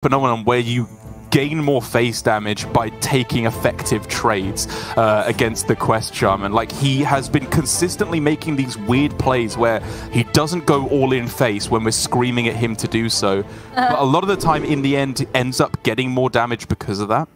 phenomenon where you gain more face damage by taking effective trades against the Quest Shaman. Like, he has been consistently making these weird plays where he doesn't go all in face when we're screaming at him to do so. But a lot of the time, in the end, ends up getting more damage because of that.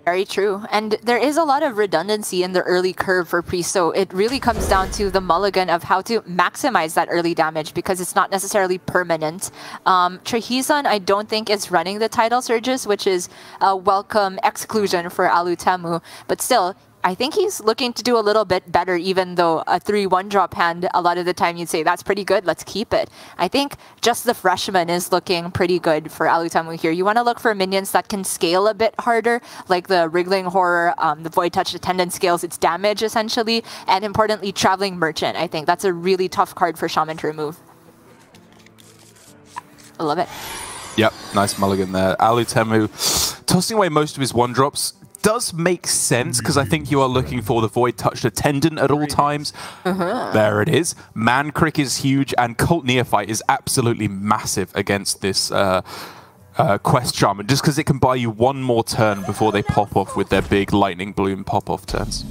Very true. And there is a lot of redundancy in the early curve for Priest, so it really comes down to the mulligan of how to maximize that early damage because it's not necessarily permanent. Trahison, I don't think, is running the Tidal Surges, which is a welcome exclusion for Alutemu, but still, I think he's looking to do a little bit better, even though a 3-1 drop hand, a lot of the time you'd say, that's pretty good, let's keep it. I think just the freshman is looking pretty good for Alutemu here. You want to look for minions that can scale a bit harder, like the Wriggling Horror, the Void Touch Attendant scales its damage, essentially, and importantly, Traveling Merchant. I think that's a really tough card for Shaman to remove. I love it. Yep, nice mulligan there. Alutemu tossing away most of his 1-drops. Does make sense because I think you are looking for the Void Touched Attendant at all times. There it is. Man Crick is huge, and Cult Neophyte is absolutely massive against this Quest Shaman, just because it can buy you one more turn before they pop off with their big Lightning Bloom pop-off turns.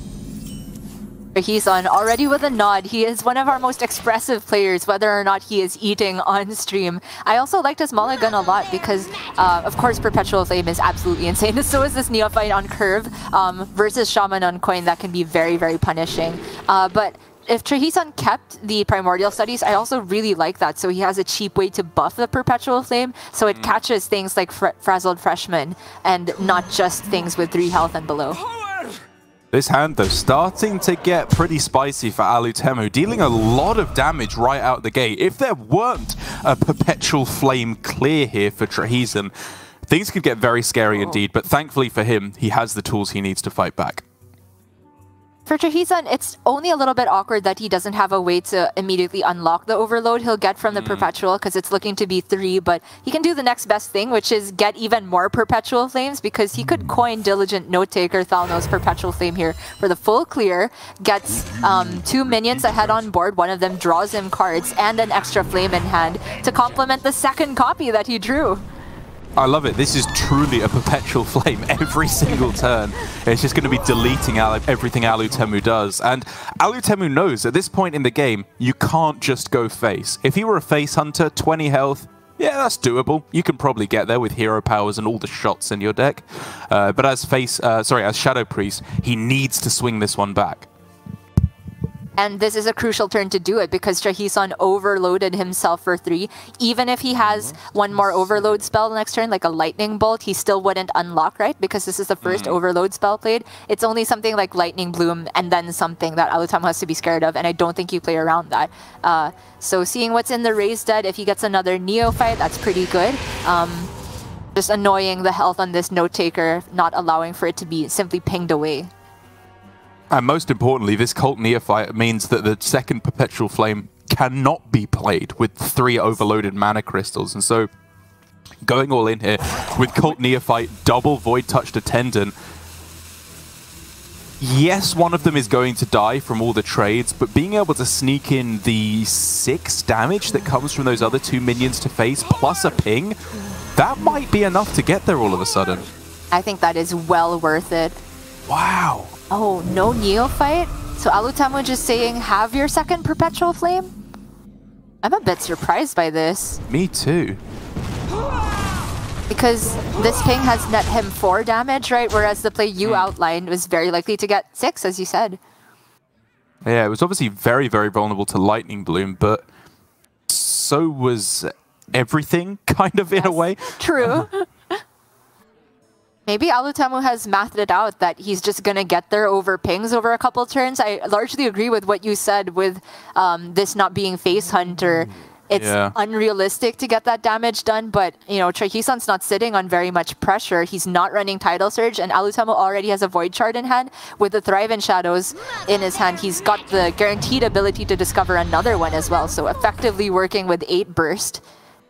He's on already with a nod. He is one of our most expressive players, whether or not he is eating on stream. I also liked his mulligan a lot because, of course, Perpetual Flame is absolutely insane. So is this Neophyte on curve versus Shaman on coin. That can be very, very punishing. But if Trahison kept the Primordial Studies, I also really like that. So he has a cheap way to buff the Perpetual Flame, so it catches things like Frazzled Freshman and not just things with 3 health and below. This hand, though, starting to get pretty spicy for Alutemu, dealing a lot of damage right out the gate. If there weren't a Perpetual Flame clear here for Trahison, things could get very scary indeed, but thankfully for him, he has the tools he needs to fight back. For Trahison, it's only a little bit awkward that he doesn't have a way to immediately unlock the overload he'll get from the Perpetual because it's looking to be 3, but he can do the next best thing, which is get even more Perpetual Flames because he could coin Diligent Note-Taker Thalnos Perpetual Flame here for the full clear, gets 2 minions ahead on board, one of them draws him cards, and an extra flame in hand to complement the second copy that he drew. I love it. This is truly a Perpetual Flame every single turn. It's just going to be deleting everything Alutemu does. And Alutemu knows at this point in the game, you can't just go face. If he were a face hunter, 20 health, yeah, that's doable. You can probably get there with hero powers and all the shots in your deck. But as as Shadow Priest, he needs to swing this one back. And this is a crucial turn to do it because Trahison overloaded himself for 3. Even if he has one more overload spell next turn, like a Lightning Bolt, he still wouldn't unlock, right? Because this is the first overload spell played. It's only something like Lightning Bloom and then something that Alutemu has to be scared of, and I don't think you play around that. So seeing what's in the Raised Dead, if he gets another Neophyte, that's pretty good. Just annoying the health on this Note-Taker, not allowing for it to be simply pinged away. And most importantly, this Cult Neophyte means that the second Perpetual Flame cannot be played with 3 overloaded mana crystals. And so, going all in here with Cult Neophyte, double Void Touched Attendant. Yes, one of them is going to die from all the trades, but being able to sneak in the 6 damage that comes from those other 2 minions to face, plus a ping, that might be enough to get there all of a sudden. I think that is well worth it. Wow. Oh, no Neophyte? So Alutemu just saying, have your second Perpetual Flame? I'm a bit surprised by this. Me too. Because this ping has net him 4 damage, right? Whereas the play you outlined was very likely to get 6, as you said. Yeah, it was obviously very, very vulnerable to Lightning Bloom, but so was everything, kind of, in a way. True. Maybe Alutemu has mathed it out that he's just going to get there over pings over a couple turns. I largely agree with what you said with this not being Face Hunter. It's unrealistic to get that damage done, but, you know, Trahison's not sitting on very much pressure. He's not running Tidal Surge, and Alutemu already has a Void Shard in hand. With the Thrive in Shadows in his hand, he's got the guaranteed ability to discover another one as well, so effectively working with 8 Burst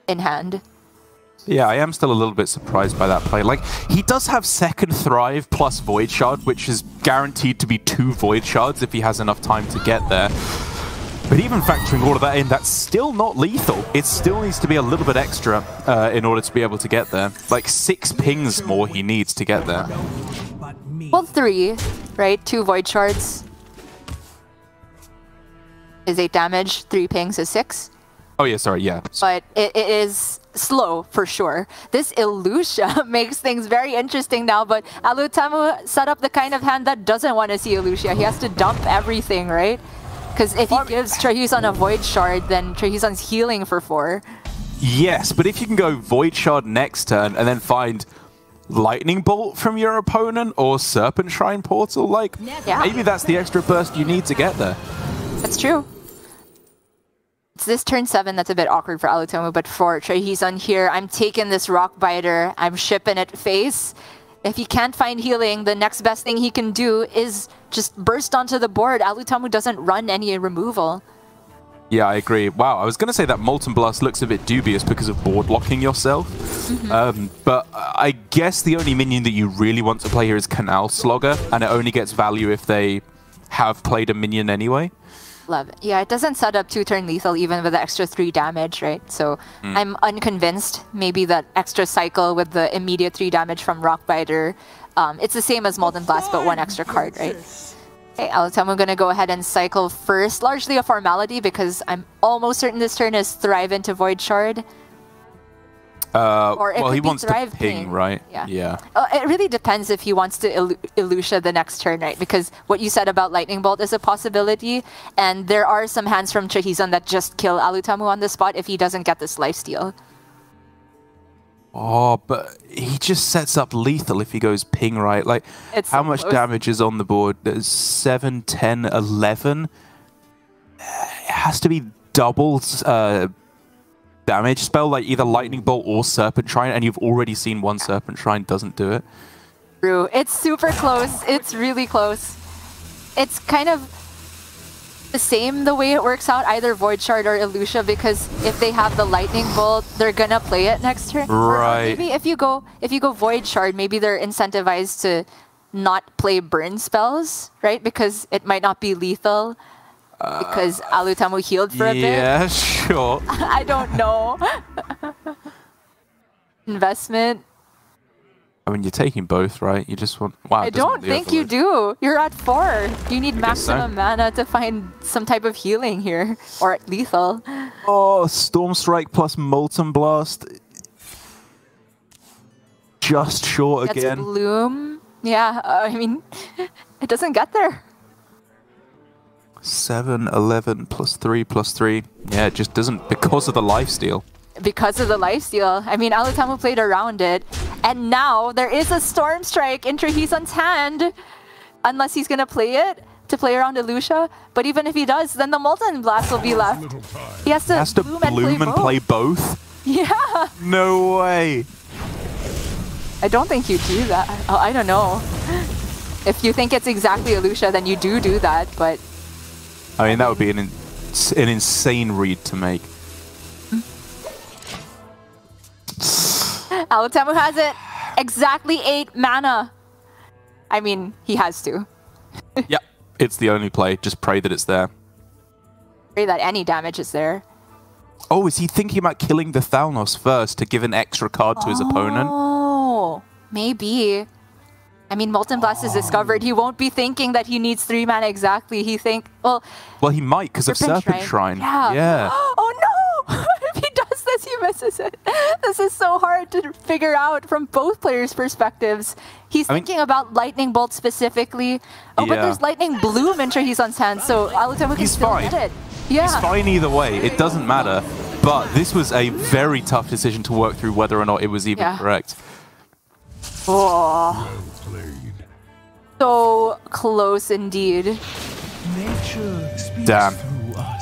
in hand. Yeah, I am still a little bit surprised by that play. Like, he does have second Thrive plus Void Shard, which is guaranteed to be 2 Void Shards if he has enough time to get there. But even factoring all of that in, that's still not lethal. It still needs to be a little bit extra in order to be able to get there. Like 6 pings more he needs to get there. Well, 3, right? 2 Void Shards is 8 damage, 3 pings is 6. Oh yeah, sorry, yeah. But it is slow for sure. This Elucia makes things very interesting now, but Alutemu set up the kind of hand that doesn't want to see Elucia. He has to dump everything, right? Because if he gives trahison a Void Shard, then trahison's healing for 4. Yes, but if you can go Void Shard next turn and then find Lightning Bolt from your opponent or Serpent Shrine Portal, like, maybe that's the extra burst you need to get there. That's true. It's this turn 7 that's a bit awkward for Alutemu, but for trahison here, I'm taking this Rock Biter, I'm shipping it face. If he can't find healing, the next best thing he can do is just burst onto the board. Alutemu doesn't run any removal. Yeah, I agree. Wow, I was going to say that Molten Blast looks a bit dubious because of board locking yourself. But I guess the only minion that you really want to play here is Canal Slogger, and it only gets value if they have played a minion anyway. Love it. Yeah, it doesn't set up 2-turn lethal even with the extra 3 damage, right? So I'm unconvinced. Maybe that extra cycle with the immediate 3 damage from Rock Biter. It's the same as Molten Blast, but 1 extra card, right? Okay, Alutemu gonna go ahead and cycle first. Largely a formality because I'm almost certain this turn is Thrive into Void Shard. Or well, he wants Thrive to ping, right? Yeah. It really depends if he wants to Elucia the next turn, right? Because what you said about Lightning Bolt is a possibility, and there are some hands from Trahison that just kill Alutemu on the spot if he doesn't get this lifesteal. Oh, but he just sets up lethal if he goes ping, right? Like, it's how so much close. damage is on the board? There's 7, 10, 11. It has to be double damage spell, like either Lightning Bolt or Serpent Shrine, and you've already seen 1 Serpent Shrine doesn't do it. True. It's super close. It's really close. It's kind of the same the way it works out, either Void Shard or Elucia, because if they have the Lightning Bolt, they're gonna play it next turn. Right. Or maybe if you go Void Shard, maybe they're incentivized to not play burn spells, right? Because it might not be lethal. Because Alutemu healed for a bit. Yeah, sure. I don't know. Investment. I mean, you're taking both, right? You just want... Wow, I don't think you do. You're at 4. You need maximum mana to find some type of healing here. Or lethal. Oh, Storm Strike plus Molten Blast. Just short That's again. Bloom. Yeah, I mean, it doesn't get there. 7, 11, plus 3, plus 3. Yeah, it just doesn't, because of the lifesteal. Because of the lifesteal. I mean, Alutemu played around it. And now there is a Storm Strike in Trahison's hand. Unless he's going to play it to play around Elucia. But even if he does, then the Molten Blast will be left. He has to bloom and play both. Yeah. No way. I don't think you do that. Oh, I don't know. If you think it's exactly Elucia, then you do that, but... I mean, that would be an insane read to make. Alutemu has it. Exactly 8 mana. I mean, he has to. Yep, it's the only play. Just pray that it's there. Pray that any damage is there. Oh, is he thinking about killing the Thalnos first to give an extra card to his opponent? Oh, maybe. I mean, Molten Blast is discovered. He won't be thinking that he needs 3 mana exactly. He think, well... Well, he might because of Serpent Shrine. Yeah. Oh, no! If he does this, he misses it. This is so hard to figure out from both players' perspectives. He's thinking about Lightning Bolt specifically. Oh, but there's Lightning Bloom in Trahison's hand, so Alutemu can still get it. Yeah. He's fine either way. It doesn't matter. But this was a very tough decision to work through whether or not it was even correct. Oh. So close indeed. Damn.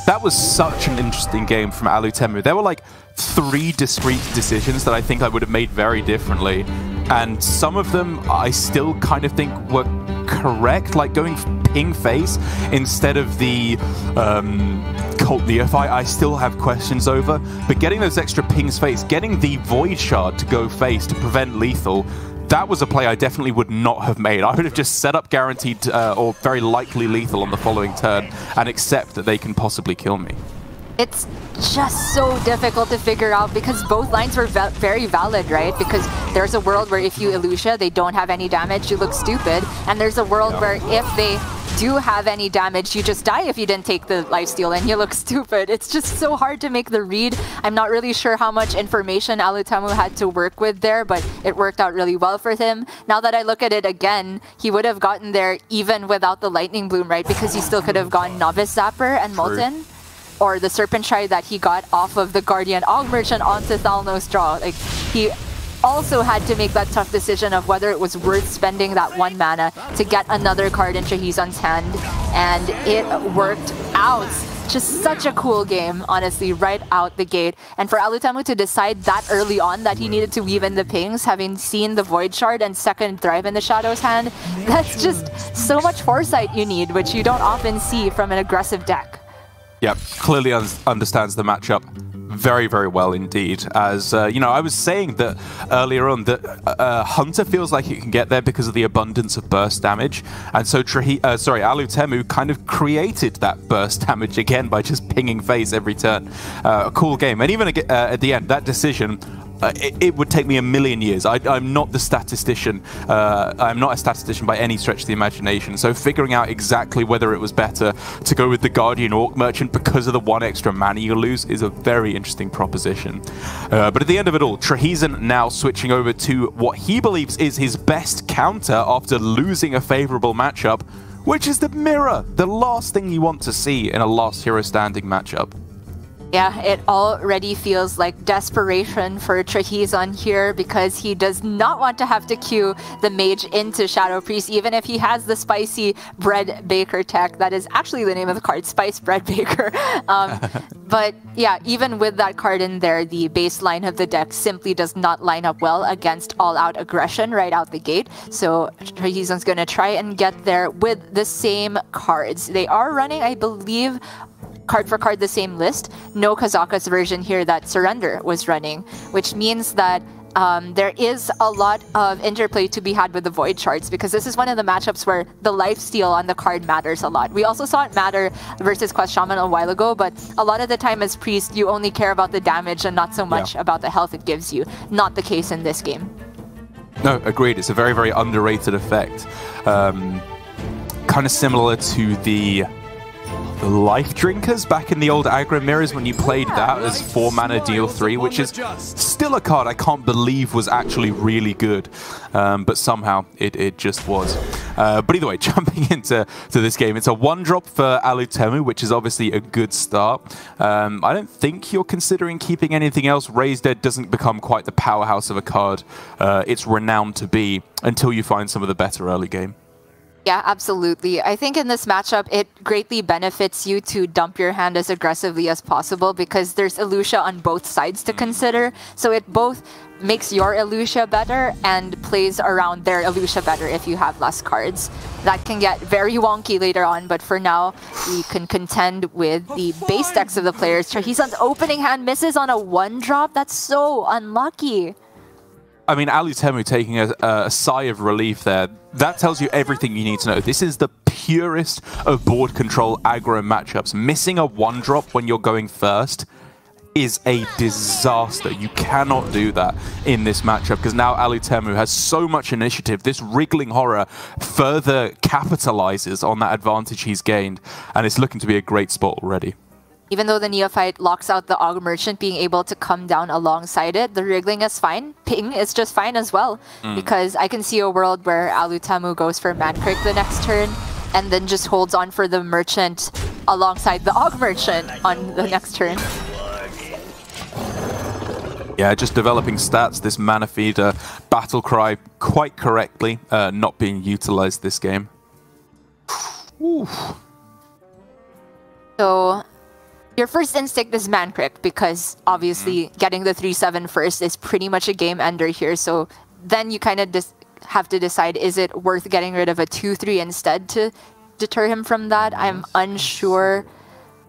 That was such an interesting game from Alutemu. There were like 3 discrete decisions that I think I would have made very differently. And some of them I still kind of think were correct, like going ping face instead of the Cult Neophyte, I still have questions over. But getting those extra pings face, getting the Void Shard to go face to prevent lethal, that was a play I definitely would not have made. I would have just set up guaranteed or very likely lethal on the following turn and accept that they can possibly kill me. It's just so difficult to figure out because both lines were very valid, right? Because there's a world where if you Elutia, they don't have any damage, you look stupid. And there's a world where if they do have any damage, you just die if you didn't take the lifesteal and you look stupid. It's just so hard to make the read. I'm not really sure how much information Alutemu had to work with there, but it worked out really well for him. Now that I look at it again, he would have gotten there even without the Lightning Bloom, right? Because he still could have gone Novice Zapper and Molten. Or the Serpent Shard that he got off of the Guardian Og Merchant onto Thalnos Draw. Like, he also had to make that tough decision of whether it was worth spending that 1 mana to get another card in Trahison's hand. And it worked out. Just such a cool game, honestly, right out the gate. And for Alutemu to decide that early on that he needed to weave in the pings, having seen the Void Shard and second Thrive in the Shadow's hand, that's just so much foresight you need, which you don't often see from an aggressive deck. Yeah, clearly understands the matchup very, very well indeed. As, you know, I was saying that earlier on that Hunter feels like he can get there because of the abundance of burst damage. And so, Alutemu kind of created that burst damage again by just pinging face every turn. A cool game. And even at the end, that decision, it would take me a million years. I'm not the statistician. I'm not a statistician by any stretch of the imagination. So figuring out exactly whether it was better to go with the Guardian Orc Merchant because of the 1 extra mana you lose is a very interesting proposition. But at the end of it all, Trahison now switching over to what he believes is his best counter after losing a favorable matchup, which is the mirror, the last thing you want to see in a last hero standing matchup. Yeah, it already feels like desperation for Trahison here because he does not want to have to queue the mage into Shadow Priest, even if he has the spicy bread baker tech. That is actually the name of the card, Spice Bread Baker. But yeah, even with that card in there, the baseline of the deck simply does not line up well against all-out aggression right out the gate. So Trahison's going to try and get there with the same cards. They are running, I believe, card for card the same list. No Kazaka's version here that Surrender was running, which means that there is a lot of interplay to be had with the Void Shards because this is one of the matchups where the lifesteal on the card matters a lot. We also saw it matter versus Quest Shaman a while ago, but a lot of the time as Priest, you only care about the damage and not so much about the health it gives you. Not the case in this game. No, agreed. It's a very, very underrated effect. Kind of similar to the Life Drinkers back in the old aggro mirrors when you played that as 4 mana deal 3, which is still a card I can't believe was actually really good, but somehow it just was. But either way, jumping into this game, it's a 1-drop for Alutemu, which is obviously a good start. I don't think you're considering keeping anything else. Raise Dead doesn't become quite the powerhouse of a card it's renowned to be until you find some of the better early game. Yeah, absolutely. I think in this matchup, it greatly benefits you to dump your hand as aggressively as possible because there's Elutia on both sides to consider. So it both makes your Elutia better and plays around their Elutia better if you have less cards. That can get very wonky later on, but for now, we can contend with the base decks of the players. Trahison's opening hand misses on a 1-drop. That's so unlucky. I mean, Alutemu taking a sigh of relief there. That tells you everything you need to know. This is the purest of board control aggro matchups. Missing a 1-drop when you're going first is a disaster. You cannot do that in this matchup because now Alutemu has so much initiative. This Wriggling Horror further capitalizes on that advantage he's gained, and it's looking to be a great spot already. Even though the Neophyte locks out the Og Merchant being able to come down alongside it, the Wriggling is fine. Ping is just fine as well. Because I can see a world where Alutemu goes for Mancrick the next turn and then just holds on for the Merchant alongside the Og Merchant on the next turn. Yeah, just developing stats. This Mana Feeder Battle Cry quite correctly not being utilized this game. Oof. So your first instinct is Mancrick because obviously getting the 3/7 first is pretty much a game ender here. So then you kind of have to decide, is it worth getting rid of a 2/3 instead to deter him from that? I'm unsure.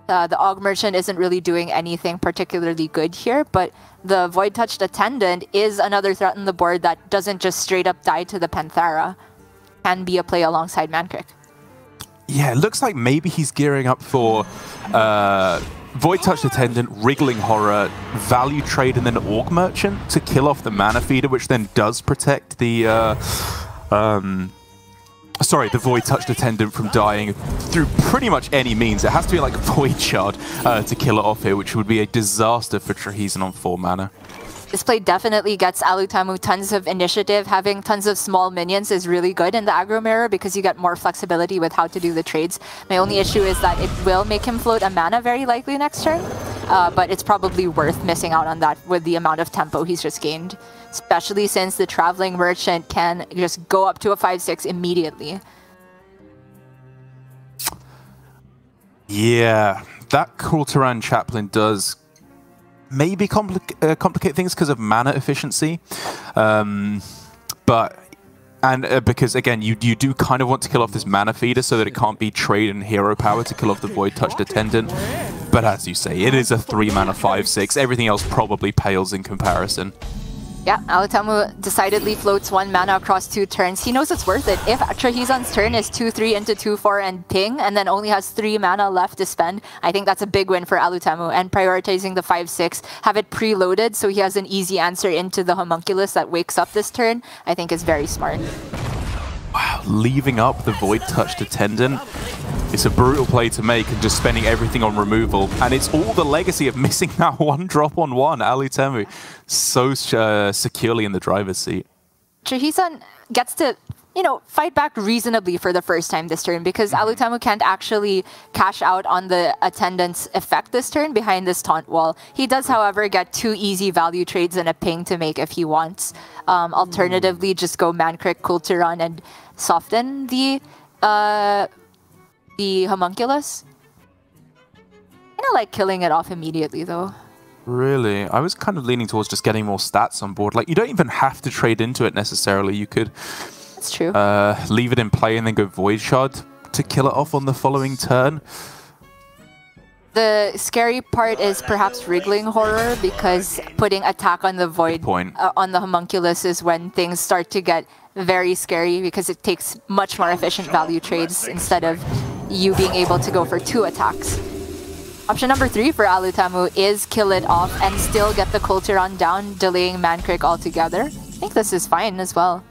The Aug Merchant isn't really doing anything particularly good here, but the Void Touched Attendant is another threat on the board that doesn't just straight up die to the Panthera. Can be a play alongside Mankrik. Yeah, it looks like maybe he's gearing up for Void Touched Attendant, Wriggling Horror, Value Trade, and then Aug Merchant to kill off the Mana Feeder, which then does protect the the Void Touched Attendant from dying through pretty much any means. It has to be like Void Shard to kill it off here, which would be a disaster for Trahison on 4 mana. This play definitely gets Alutemu tons of initiative. Having tons of small minions is really good in the aggro mirror because you get more flexibility with how to do the trades. My only issue is that it will make him float a mana very likely next turn, but it's probably worth missing out on that with the amount of tempo he's just gained, especially since the Traveling Merchant can just go up to a 5/6 immediately. Yeah, that Kulturan Chaplain does maybe complicate things because of mana efficiency, because again you do kind of want to kill off this Mana Feeder so that it can't be trade and hero power to kill off the Void Touched Attendant. But as you say, it is a 3 mana 5/6. Everything else probably pales in comparison. Yeah, Alutemu decidedly floats 1 mana across 2 turns. He knows it's worth it. If Trahison's turn is 2-3 into 2-4 and ping, and then only has 3 mana left to spend, I think that's a big win for Alutemu. And prioritizing the 5/6, have it preloaded so he has an easy answer into the Homunculus that wakes up this turn, I think is very smart. Wow, leaving up the Void Touched Attendant. It's a brutal play to make and just spending everything on removal. And it's all the legacy of missing that 1 drop on 1. Alutemu so securely in the driver's seat. Trahison gets to, fight back reasonably for the first time this turn because Alutemu can't actually cash out on the Attendant's effect this turn behind this taunt wall. He does, however, get 2 easy value trades and a ping to make if he wants. Alternatively, just go Mankrik, Kulturan, and soften the Homunculus. Kind of like killing it off immediately, though. Really? I was kind of leaning towards just getting more stats on board. Like, you don't even have to trade into it necessarily. You could That's true. Leave it in play and then go Void Shard to kill it off on the following turn. The scary part is perhaps Wriggling Horror because putting attack on the Void on the Homunculus is when things start to get very scary because it takes much more efficient value trades instead of you being able to go for 2 attacks. Option number 3 for Alutemu is kill it off and still get the Kulturan down, delaying Mankrik altogether. I think this is fine as well.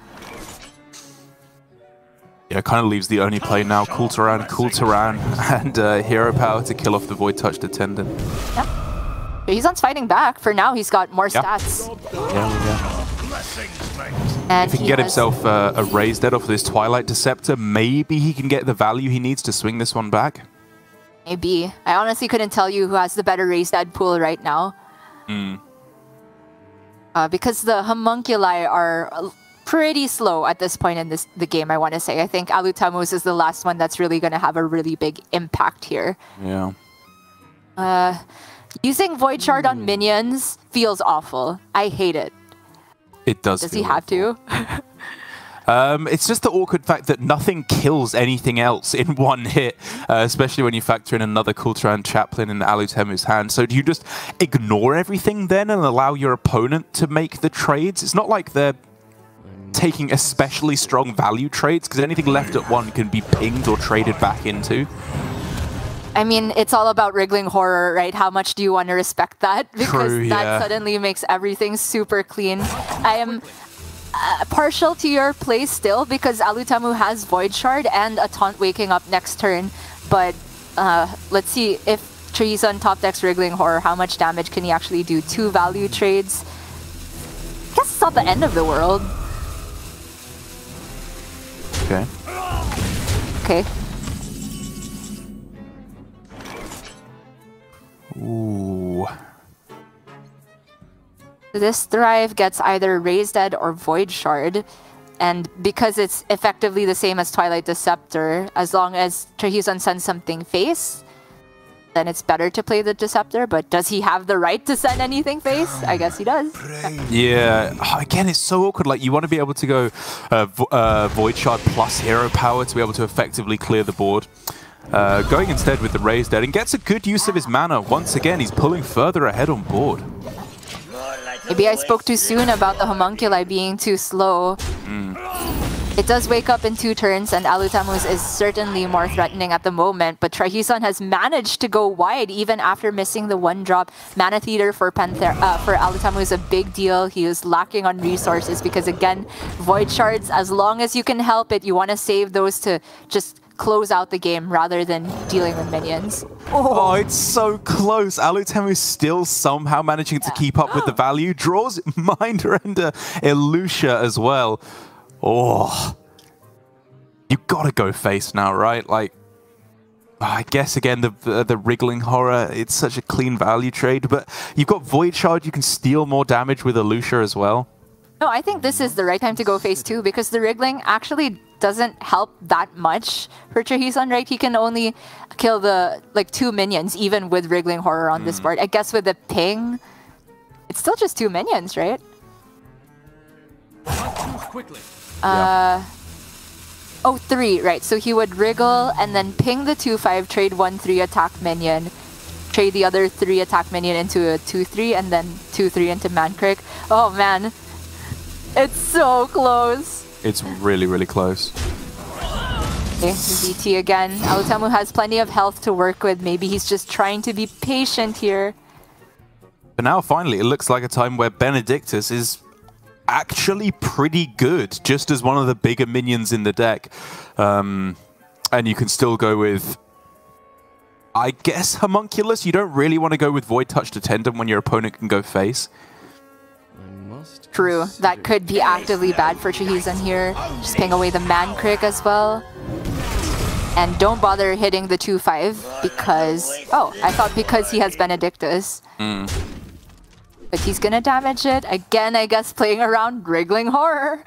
Yeah, it kind of leaves the only play now, Kulturan, and hero power to kill off the Void Touched Attendant. Yep. He's on fighting back. For now, he's got more stats. Yeah. And if he can get himself a Raised Dead off this Twilight Deceptor, maybe he can get the value he needs to swing this one back. Maybe. I honestly couldn't tell you who has the better Raised Dead pool right now. Because the Homunculi are pretty slow at this point in the game, I want to say. I think Alutemu's is the last one that's really going to have a really big impact here. Yeah. Using Void Shard on minions feels awful. I hate it. It does. Does he have to? It's just the awkward fact that nothing kills anything else in 1 hit, especially when you factor in another Kulturan Chaplain in Alutemu's hand. So do you just ignore everything then and allow your opponent to make the trades? It's not like they're taking especially strong value trades, because anything left at 1 can be pinged or traded back into. I mean, it's all about Wriggling Horror, right? How much do you want to respect that? Because that suddenly makes everything super clean. I am partial to your play still, because Alutemu has Void Shard and a taunt waking up next turn. But let's see if Trahison top decks Wriggling Horror, how much damage can he actually do? 2 value trades. I guess it's not the end of the world. Okay. Okay. Ooh. This Thrive gets either Raised Dead or Void Shard, and because it's effectively the same as Twilight Deceptor, as long as Trahison sends something face, then it's better to play the Deceptor. But does he have the right to send anything face? I guess he does. Yeah, again, it's so awkward. Like, you want to be able to go Void Shard plus hero power to be able to effectively clear the board. Going instead with the Raise Dead and gets a good use of his mana. Once again, he's pulling further ahead on board. Maybe I spoke too soon about the Homunculi being too slow. It does wake up in 2 turns, and Alutemu is certainly more threatening at the moment, but Trahison has managed to go wide even after missing the 1-drop. Mana Theater for Alutemu is a big deal. He is lacking on resources because, again, Void Shards, as long as you can help it, you want to save those to just close out the game rather than dealing with minions. Oh, it's so close. Alutemu is still somehow managing to keep up with the value. Draws Minder and Elucia as well. Oh, you gotta go face now, right? Like, I guess again the wriggling horror. It's such a clean value trade, but you've got Void Shard. You can steal more damage with Elucia as well. No, I think this is the right time to go face 2 because the wriggling actually doesn't help that much for Trahison, right? He can only kill the 2 minions even with wriggling horror on this board. I guess with the ping, it's still just 2 minions, right? Quickly. Oh, 3, right. So he would wriggle and then ping the 2-5, trade 1-3 attack minion, trade the other 3 attack minion into a 2-3, and then 2-3 into Mankrik. Oh man, it's so close. It's really, really close. Okay, ZT again. Alutemu has plenty of health to work with. Maybe he's just trying to be patient here. But now finally it looks like a time where Benedictus is actually pretty good, just as one of the bigger minions in the deck. And you can still go with, I guess, Homunculus. You don't really want to go with Void Touch Attendant when your opponent can go face. True, that could be actively bad for Trahison here. Just ping away the Mankrik as well. And don't bother hitting the 2-5 because, oh, I thought because he has Benedictus. But he's gonna damage it. Again, I guess playing around wriggling horror.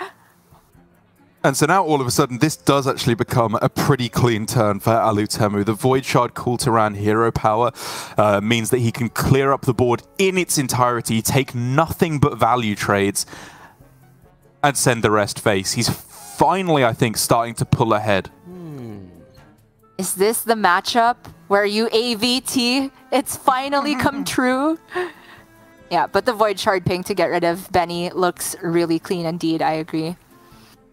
And so now all of a sudden this does actually become a pretty clean turn for Alutemu. The Void Shard Kultiran hero power means that he can clear up the board in its entirety, take nothing but value trades, and send the rest face. He's finally, I think, starting to pull ahead. Is this the matchup where you AVT? It's finally come true. Yeah, but the Void Shard ping to get rid of Benny looks really clean indeed, I agree.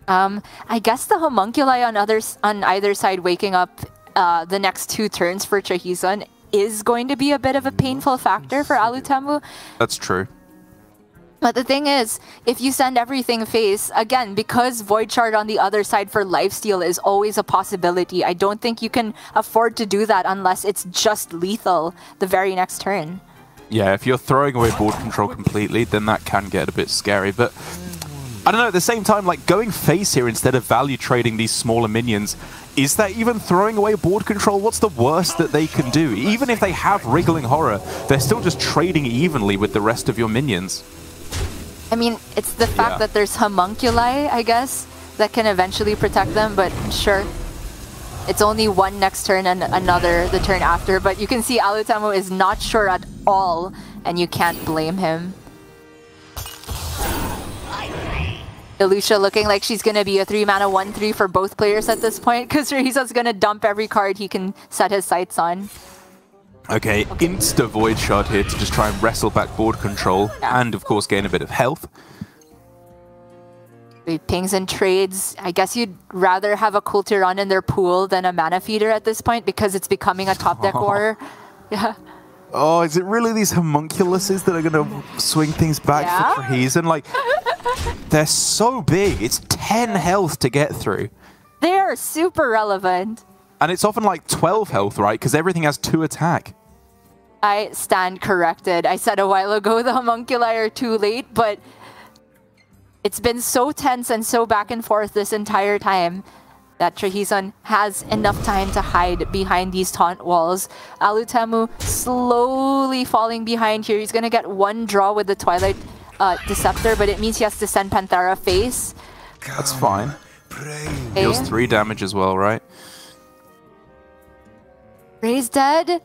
I guess the Homunculi on either side waking up the next 2 turns for Trahison is going to be a bit of a painful factor for Alutemu. That's true. But the thing is, if you send everything face, again, because Void Shard on the other side for lifesteal is always a possibility, I don't think you can afford to do that unless it's just lethal the very next turn. Yeah, if you're throwing away board control completely, then that can get a bit scary. But I don't know, at the same time, like going face here instead of value trading these smaller minions, is that even throwing away board control? What's the worst that they can do? Even if they have wriggling horror, they're still just trading evenly with the rest of your minions. I mean, it's the fact that there's Homunculi, I guess, that can eventually protect them, but sure. It's only one next turn and another the turn after, but you can see Alutemu is not sure at all, and you can't blame him. Elucia looking like she's going to be a 3-mana 1-3 for both players at this point, because Rahisa's going to dump every card he can set his sights on. Okay, insta Void Shard here to just try and wrestle back board control, and of course gain a bit of health. Pings and trades. I guess you'd rather have a Kultiran in their pool than a Mana Feeder at this point because it's becoming a top deck war. Yeah. Oh, is it really these homunculuses that are going to swing things back for Trahison? Like, they're so big. It's 10 health to get through. They're super relevant. And it's often like 12 health, right? Because everything has 2 attack. I stand corrected. I said a while ago the homunculi are too late, but it's been so tense and so back and forth this entire time that Trahison has enough time to hide behind these taunt walls. Alutemu slowly falling behind here. He's going to get 1 draw with the Twilight Deceptor, but it means he has to send Panthera face. That's fine. Deals 3 damage as well, right? Ray's dead.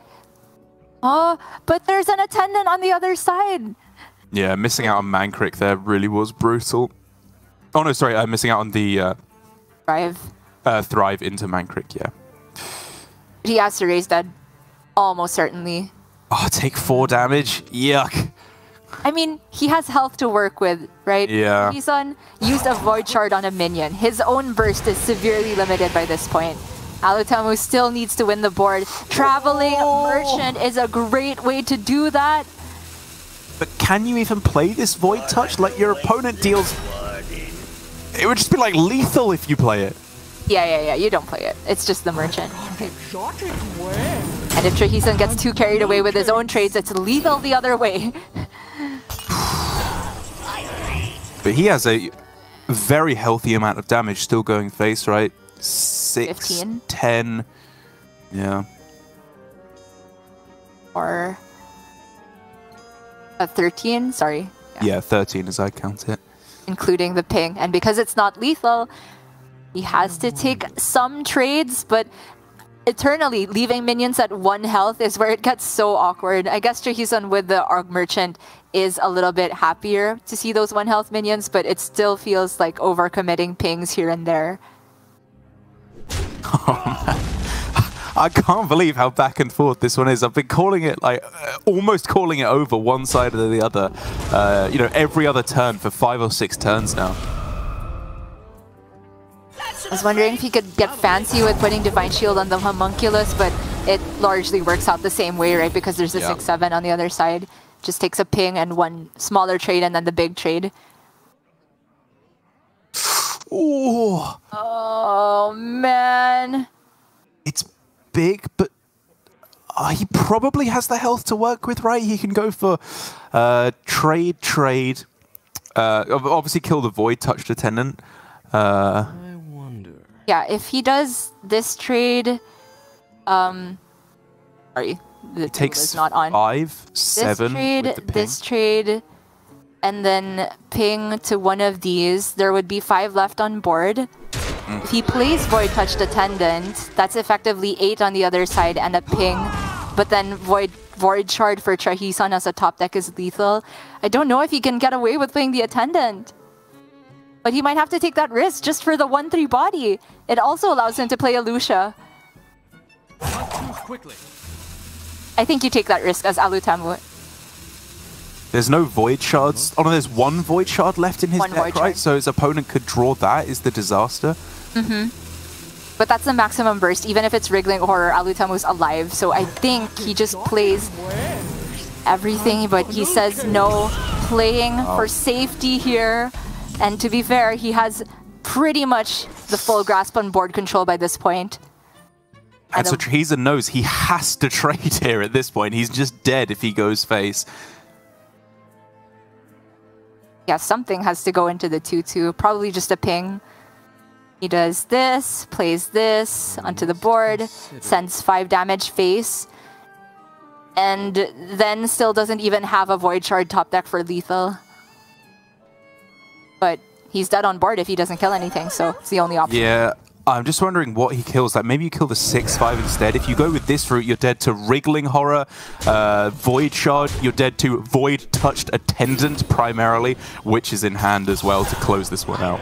Oh, but there's an attendant on the other side. Yeah, missing out on Mankrik there really was brutal. Oh no, sorry, missing out on the... Thrive. Thrive into Mankrik, yeah. He has to raise that almost certainly. Oh, take 4 damage? Yuck. I mean, he has health to work with, right? Yeah. Trahison used a Void Shard on a minion. His own burst is severely limited by this point. Alutemu still needs to win the board. Traveling Merchant is a great way to do that. But can you even play this Void Touch? Like, your opponent deals... It would just be like lethal if you play it. Yeah, you don't play it. It's just the Merchant. And if Trahison gets too carried away with his own trades, it's lethal the other way. But he has a very healthy amount of damage still going face, right? 6, 15. 10. Yeah. Or 13, sorry. Yeah, 13 as I count it. Including the ping. And because it's not lethal, he has to take some trades, but eternally leaving minions at 1 health is where it gets so awkward. I guess Trahison with the Arg Merchant is a little bit happier to see those 1 health minions, but it still feels like overcommitting pings here and there. Oh, man. I can't believe how back and forth this one is. I've been calling it, like, almost calling it over one side or the other, you know, every other turn for 5 or 6 turns now. I was wondering if he could get fancy with putting Divine Shield on the Homunculus, but it largely works out the same way, right? Because there's a 6/7 on the other side. Just takes a ping and 1 smaller trade and then the big trade. Ooh. Oh, man. It's big, but he probably has the health to work with, right? He can go for trade. Obviously kill the Void Touched Attendant. Yeah, if he does this trade, sorry, it takes not on. 5, 7. This trade, and then ping to one of these. There would be 5 left on board. If he plays Void Touched Attendant, that's effectively 8 on the other side and a ping. But then Void Shard for Trahison as a top deck is lethal. I don't know if he can get away with playing the Attendant. But he might have to take that risk just for the 1/3 body. It also allows him to play Alusha. I think you take that risk as Alutemu. There's no Void Shards. Oh no, there's 1 Void Shard left in his deck, right? So his opponent could draw that, is the disaster. But that's the maximum burst. Even if it's Wriggling Horror, Alutemu's alive. So I think he just plays everything, but he says no. Playing for safety here. And to be fair, he has pretty much the full grasp on board control by this point. And so Trahison knows he has to trade here at this point. He's just dead if he goes face. Yeah, something has to go into the 2/2. Probably just a ping. He does this, plays this onto the board, sends 5 damage face, and then still doesn't even have a Void Shard top deck for lethal. But he's dead on board if he doesn't kill anything, so it's the only option. Yeah, I'm just wondering what he kills. Like, maybe you kill the 6/5 instead. If you go with this route, you're dead to Wriggling Horror, Void Shard, you're dead to Void Touched Attendant primarily, which is in hand as well to close this one out.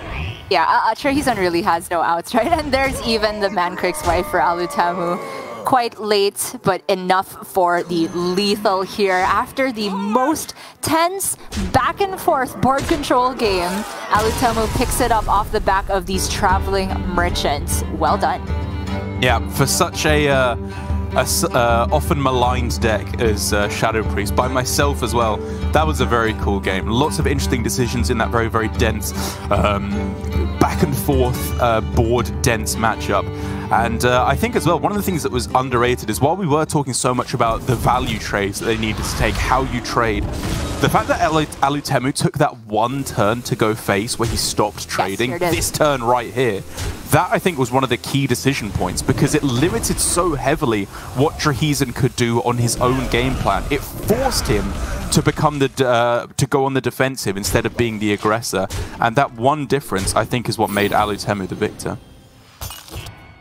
Yeah, Trahison really has no outs, right? And there's even the Mancrick's wife for Alutemu. Quite late, but enough for the lethal here. After the most tense back and forth board control game, Alutemu picks it up off the back of these Traveling Merchants. Well done. Yeah, for such a often maligned deck as Shadow Priest, by myself as well, that was a very cool game. Lots of interesting decisions in that very, very dense, back and forth, board dense matchup. And I think as well, one of the things that was underrated is while we were talking so much about the value trades that they needed to take, how you trade, the fact that Alutemu took that 1 turn to go face where he stopped trading, this turn right here, that I think was one of the key decision points because it limited so heavily what Trahison could do on his own game plan. It forced him to become to go on the defensive instead of being the aggressor. And that one difference, I think, is what made Alutemu the victor.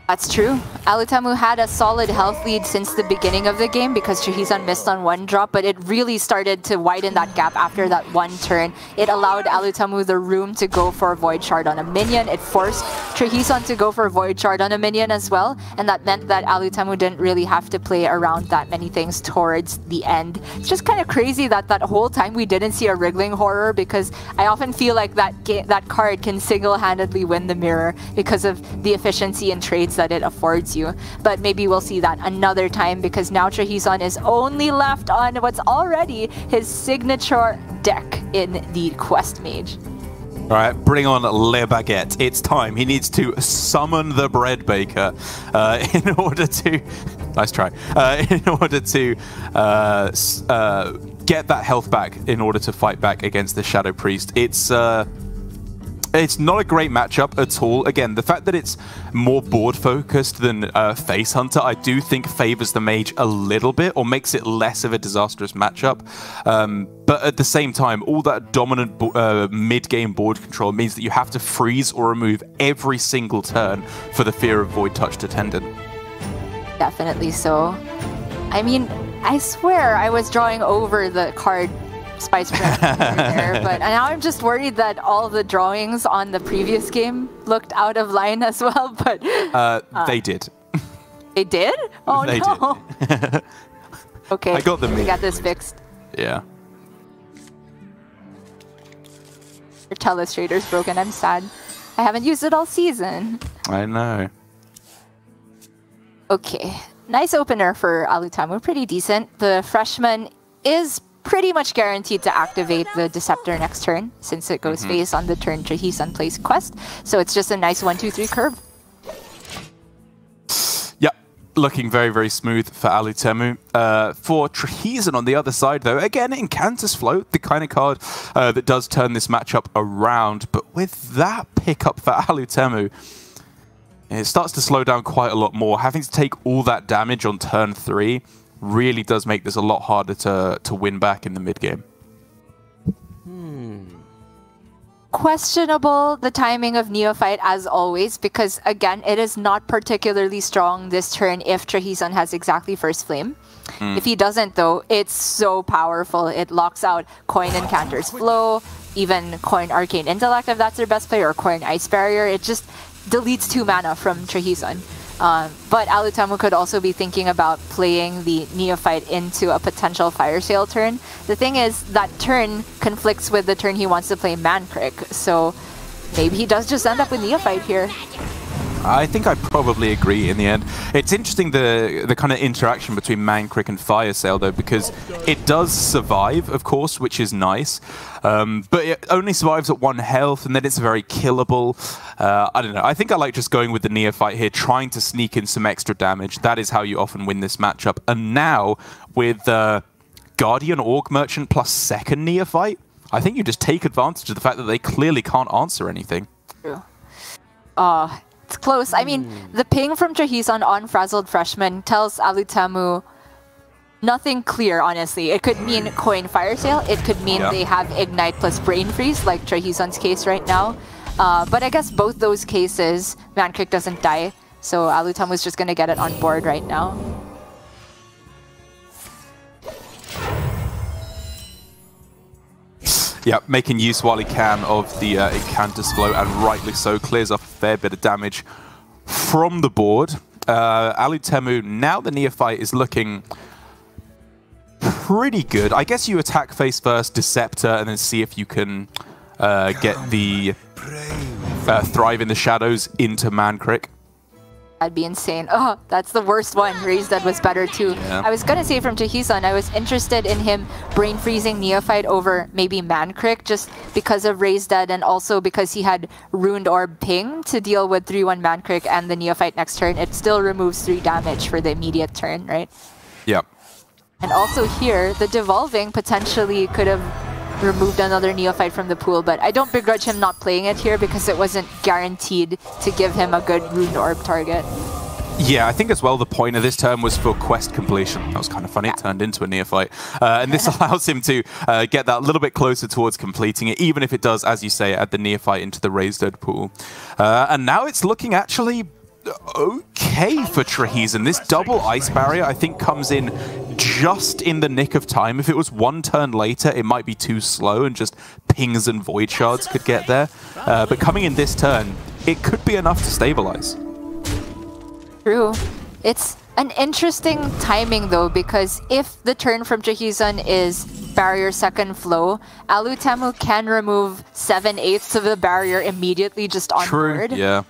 That's true. Alutemu had a solid health lead since the beginning of the game because Trahison missed on 1 drop, but it really started to widen that gap after that 1 turn. It allowed Alutemu the room to go for Void Shard on a minion. It forced trahison to go for Void Shard on a minion as well, and that meant that Alutemu didn't really have to play around that many things towards the end. It's just kind of crazy that that whole time we didn't see a Wriggling Horror, because I often feel like that card can single-handedly win the mirror because of the efficiency and trades that it affords you. But maybe we'll see that another time, because now trahison is only left on what's already his signature deck in the Quest Mage. All right, bring on Le Baguette. It's time. He needs to summon the Bread Baker in order to... Nice try. In order to get that health back in order to fight back against the Shadow Priest. It's not a great matchup at all. Again, the fact that it's more board-focused than Face Hunter, I do think favors the Mage a little bit, or makes it less of a disastrous matchup. But at the same time, all that dominant mid-game board control means that you have to freeze or remove every single turn for the fear of Void Touched Attendant. Definitely so. I mean, I swear I was drawing over the card Spice Bread there, but now I'm just worried that all the drawings on the previous game looked out of line as well, but... they did. They did? Oh, they no. Did. Okay, I got them. We got this fixed. Yeah. Your Telestrator's broken. I'm sad. I haven't used it all season. I know. Okay. Nice opener for Alutemu. Pretty decent. The freshman is pretty much guaranteed to activate the Deceptor next turn, since it goes face on the turn trahison plays Quest. So it's just a nice 1-2-3 curve. Yep, looking very, very smooth for Alutemu. For trahison on the other side, though, again, Incantus Float, the kind of card that does turn this matchup around. But with that pickup for Alutemu, it starts to slow down quite a lot more. Having to take all that damage on turn 3 really does make this a lot harder to win back in the mid-game. Questionable, the timing of Neophyte, as always, because, again, it is not particularly strong this turn if trahison has exactly First Flame. If he doesn't, though, it's so powerful. It locks out Coin Incanter's Flow, even Coin Arcane Intellect if that's their best play, or Coin Ice Barrier. It just deletes 2 mana from trahison. But Alutemu could also be thinking about playing the Neophyte into a potential Fire Sale turn. The thing is, that turn conflicts with the turn he wants to play Mankrik, so maybe he does just end up with Neophyte here. I think I probably agree in the end. It's interesting the kind of interaction between Mankrik and Fire Sale, though, because it does survive, of course, which is nice. But it only survives at 1 health, and then it's very killable. I don't know. I think I like just going with the Neophyte here, trying to sneak in some extra damage. That is how you often win this matchup. And now, with Guardian Orc Merchant plus 2nd Neophyte, I think you just take advantage of the fact that they clearly can't answer anything. True. It's close. I mean, the ping from trahison on Frazzled Freshman tells Alutemu nothing clear, honestly. It could mean Coin Fire Sale. It could mean they have Ignite plus Brain Freeze, like trahison's case right now. But I guess both those cases, Mankrik doesn't die, so Alutemu's just going to get it on board right now. Yeah, making use while he can of the Incantus Flow, and rightly so, clears up a fair bit of damage from the board. Alutemu, now the Neophyte is looking pretty good. I guess you attack face first, Deceptor, and then see if you can get the Thrive in the Shadows into Mankrik. That'd be insane. Oh, that's the worst one. Raised Dead was better too. Yeah. I was gonna say from trahison, I was interested in him brain freezing Neophyte over maybe Mankrik just because of Raised Dead, and also because he had Ruined Orb Ping to deal with 3-1 Mankrik and the Neophyte next turn. It still removes 3 damage for the immediate turn, right? Yep. And also here, the Devolving potentially could have removed another Neophyte from the pool, but I don't begrudge him not playing it here because it wasn't guaranteed to give him a good Ruined Orb target. Yeah, I think as well the point of this turn was for quest completion. That was kind of funny. It turned into a Neophyte. And this allows him to get that a little bit closer towards completing it, even if it does, as you say, add the Neophyte into the Raised Dead pool. And now it's looking actually okay for trahison. This double Ice Barrier, I think, comes in just in the nick of time. If it was 1 turn later, it might be too slow and just pings and Void Shards could get there. But coming in this turn, it could be enough to stabilize. True. It's an interesting timing though, because if the turn from trahison is barrier second flow, Alutemu can remove 7/8 of the barrier immediately just on board. Yeah.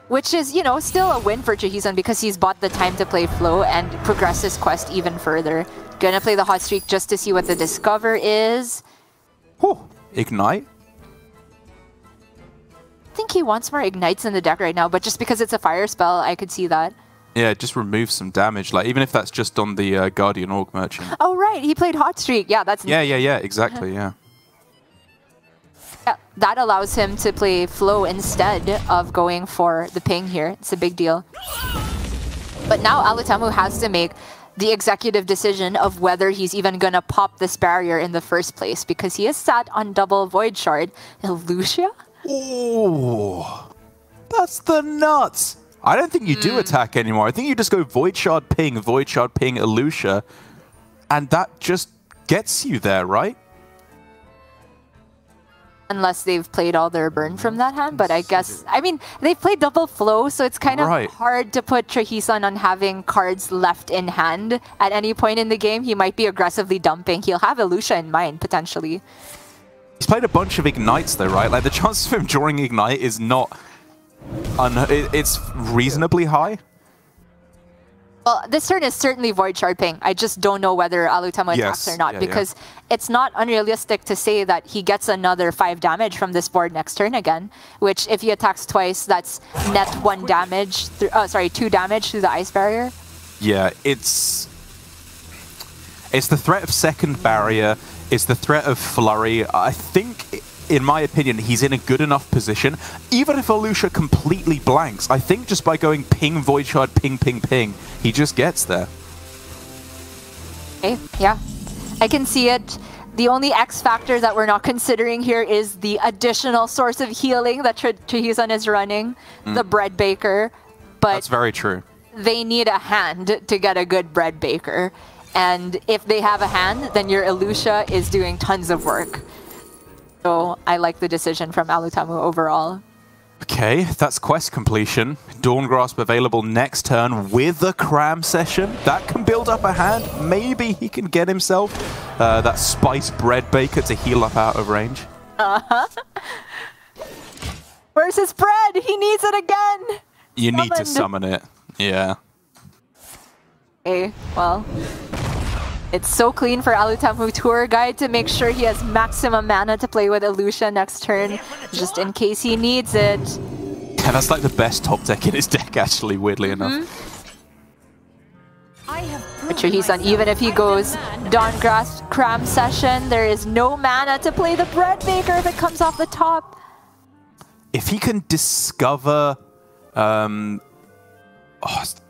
Which is, you know, still a win for trahison because he's bought the time to play flow and progress his quest even further. Gonna play the hot streak just to see what the discover is. Oh, ignite. I think he wants more ignites in the deck right now, but just because it's a fire spell, I could see that. Yeah, just remove some damage, like even if that's just on the Guardian Orc Merchant. Oh right, he played hot streak. Yeah, that's yeah, exactly. Yeah. Yeah, that allows him to play flow instead of going for the ping here. It's a big deal. But now Alutemu has to make the executive decision of whether he's even gonna pop this barrier in the first place, because he is sat on double Void Shard. Lucia? Oh, that's the nuts. I don't think you do attack anymore. I think you just go Void Shard, ping, Elucia, and that just gets you there, right? Unless they've played all their burn from that hand, but I guess, I mean, they've played double flow, so it's kind of hard to put trahison on having cards left in hand at any point in the game. He might be aggressively dumping. He'll have Elucia in mind, potentially. He's played a bunch of ignites though, right? Like the chances of him drawing ignite is not... it's reasonably high. Well, this turn is certainly Void Shard ping. I just don't know whether Alutemu attacks or not, because it's not unrealistic to say that he gets another 5 damage from this board next turn again, which if he attacks twice, that's net 1 damage, 2 damage through the ice barrier. Yeah, it's the threat of second barrier, it's the threat of flurry. I think, in my opinion, he's in a good enough position. Even if Elucia completely blanks, I think just by going ping, Void Shard, ping, ping, ping, he just gets there. Okay, yeah. I can see it. The only X factor that we're not considering here is the additional source of healing that trahison is running, the Bread Baker. But that's very true. They need a hand to get a good Bread Baker. And if they have a hand, then your Elucia is doing tons of work. So I like the decision from Alutemu overall. Okay, that's quest completion. Dawn Grasp available next turn with a cram session. That can build up a hand. Maybe he can get himself that Spice Bread Baker to heal up out of range. Where's his bread? He needs it again! You need to summon it. Yeah. Okay, well... It's so clean for Alutemu Tour Guide to make sure he has maximum mana to play with Elucia next turn, just in case he needs it. Yeah, that's like the best top deck in his deck, actually, weirdly enough. Trahison, even if he goes Dawn Grasp Cram Session, there is no mana to play the Bread Baker if it comes off the top. If he can discover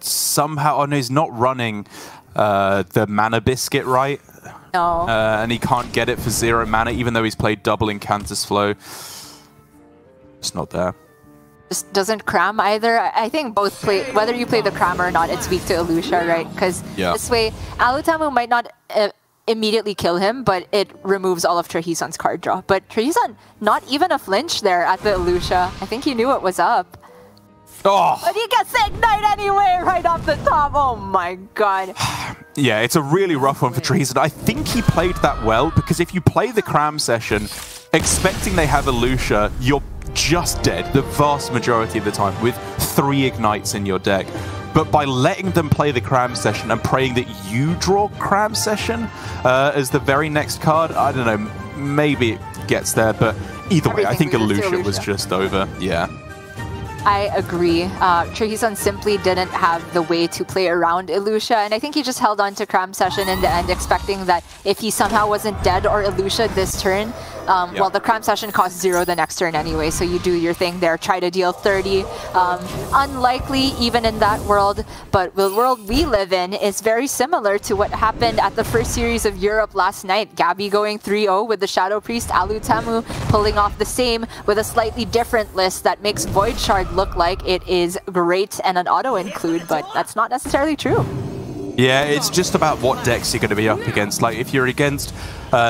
somehow... Oh no, he's not running... the Mana Biscuit, right? No. And he can't get it for 0 mana, even though he's played double Incantus Flow. It's not there. Just doesn't cram either. I think both play, whether you play the cram or not, it's weak to Elucia, right? Because this way, Alutemu might not immediately kill him, but it removes all of Trahison's card draw. But Trahison, not even a flinch there at the Elucia. I think he knew what was up. Oh! But he gets the ignite anyway, right off the top. Oh my god. Yeah, it's a really rough one for Trahison. I think he played that well, because if you play the cram session, expecting they have Elucia, you're just dead the vast majority of the time with 3 ignites in your deck. But by letting them play the cram session and praying that you draw cram session as the very next card, I don't know, maybe it gets there, but either way, I think Elucia was just over. Yeah. I agree. Trahison simply didn't have the way to play around Elucia, and I think he just held on to Cram Session in the end, expecting that if he somehow wasn't dead or Elucia this turn, well, the Cram Session costs 0 the next turn anyway, so you do your thing there, try to deal 30. Unlikely even in that world, but the world we live in is very similar to what happened at the first series of Europe last night. Gabby going 3-0 with the Shadow Priest, Alutemu pulling off the same with a slightly different list that makes Void Shard look like it is great and an auto include, but that's not necessarily true. Yeah, it's just about what decks you're going to be up against. Like, if you're against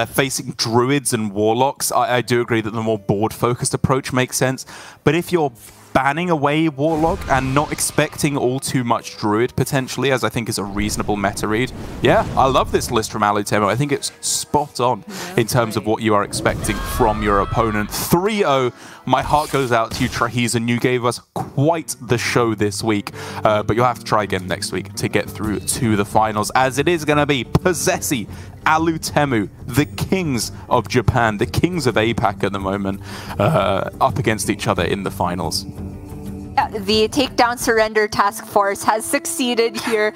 facing druids and warlocks, I do agree that the more board-focused approach makes sense. But if you're banning away warlock and not expecting all too much druid potentially, as I think is a reasonable meta read, yeah, I love this list from Alutemu. I think it's spot on in terms of what you are expecting from your opponent. 3-0. My heart goes out to you, Trahison. You gave us quite the show this week, but you'll have to try again next week to get through to the finals, as it is going to be Possessi, Alutemu, the kings of Japan, the kings of APAC at the moment, up against each other in the finals. The Takedown Surrender Task Force has succeeded here.